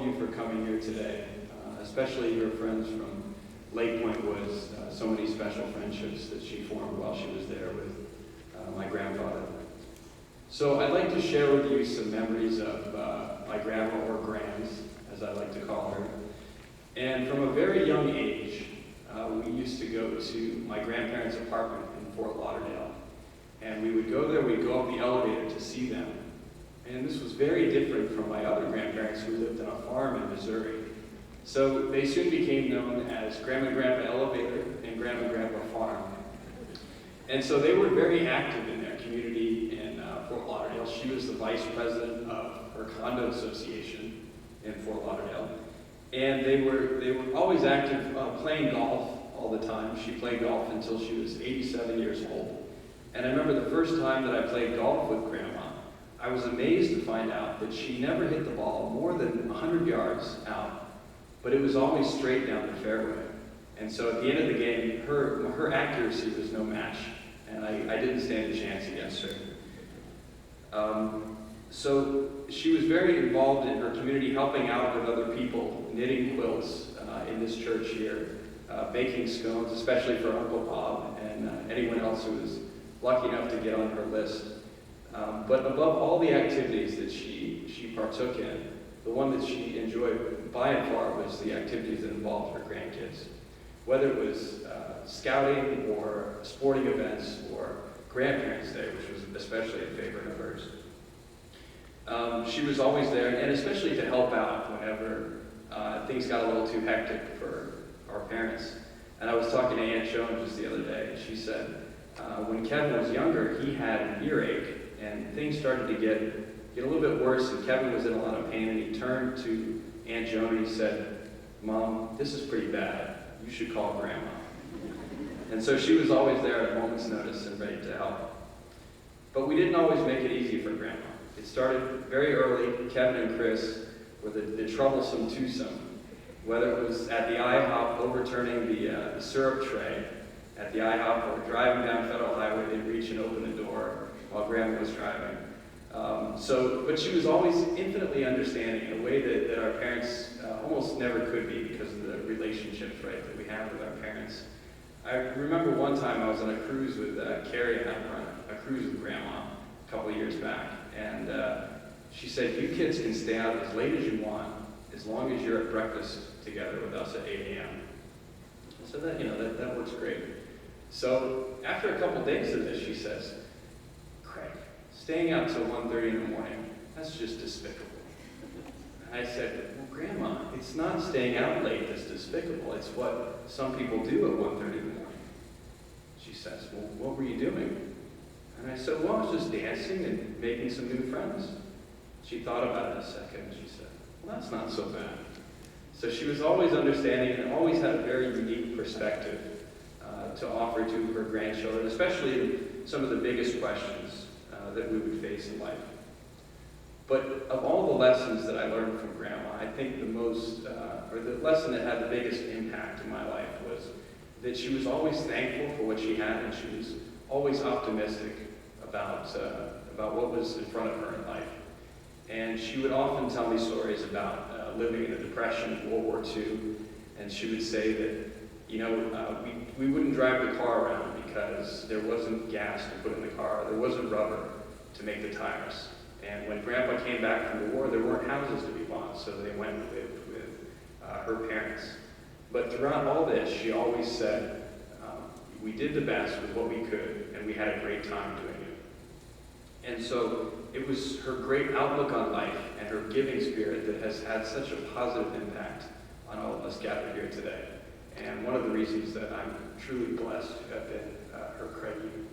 of you for coming here today, especially your friends from Lake Point Woods. So many special friendships that she formed while she was there with my grandfather. So I'd like to share with you some memories of my grandma, or Grams, as I like to call her. And from a very young age, we used to go to my grandparents' apartment in Fort Lauderdale. And we would go there, we'd go up the elevator to see them. And this was very different from my other grandparents who lived on a farm in Missouri. So they soon became known as Grandma and Grandpa Elevator and Grandma and Grandpa Farm. And so they were very active in their community in Fort Lauderdale. She was the vice president of her condo association in Fort Lauderdale. And they were always active playing golf all the time. She played golf until she was 87 years old. And I remember the first time that I played golf with Grandma, I was amazed to find out that she never hit the ball more than 100 yards out, but it was always straight down the fairway. And so at the end of the game, her accuracy was no match, and I didn't stand a chance against her. So she was very involved in her community, helping out with other people, knitting quilts in this church here, baking scones, especially for Uncle Bob and anyone else who was lucky enough to get on her list. But above all the activities that she partook in, the one that she enjoyed by and far was the activities that involved her grandkids. Whether it was scouting or sporting events or Grandparents' Day, which was especially a favorite of hers. She was always there, and especially to help out whenever things got a little too hectic for our parents. And I was talking to Aunt Joan just the other day, and she said, when Kevin was younger, he had an earache, and things started to get a little bit worse, and Kevin was in a lot of pain, and he turned to Aunt Joan and he said, "Mom, this is pretty bad. You should call Grandma." And so she was always there at a moment's notice and ready to help. But we didn't always make it easy for Grandma. It started very early. Kevin and Chris were the troublesome twosome. Whether it was at the IHOP overturning the syrup tray at the IHOP, or driving down Federal Highway, they'd reach and open the door while Grandma was driving. But she was always infinitely understanding in a way that our parents almost never could be, because of the relationships, right, that we have with our parents. I remember one time I was on a cruise with Carrie, and I were on a cruise with Grandma a couple of years back, and she said, "You kids can stay out as late as you want, as long as you're at breakfast together with us at 8 a.m. So that works great. So after a couple days of this, she says, "Craig, staying out till 1:30 in the morning, that's just despicable." And I said, "Well, Grandma, it's not staying out late that's despicable. It's what some people do at 1:30 in the morning." She says, "Well, what were you doing?" And I said, "Well, I was just dancing and making some new friends." She thought about it a second, and she said, "Well, that's not so bad." So she was always understanding and always had a very unique perspective to offer to her grandchildren, especially in some of the biggest questions that we would face in life. But of all the lessons that I learned from Grandma, I think the lesson that had the biggest impact in my life was that she was always thankful for what she had, and she was always optimistic about what was in front of her in life. And she would often tell me stories about living in the Depression, World War II, and she would say that, we wouldn't drive the car around because there wasn't gas to put in the car, there wasn't rubber to make the tires. And when Grandpa came back from the war, there weren't houses to be bought, so they went and lived with her parents. But throughout all this, she always said, we did the best with what we could, and we had a great time doing it. And so it was her great outlook on life and her giving spirit that has had such a positive impact on all of us gathered here today. And one of the reasons that I'm truly blessed to have been her Craigie.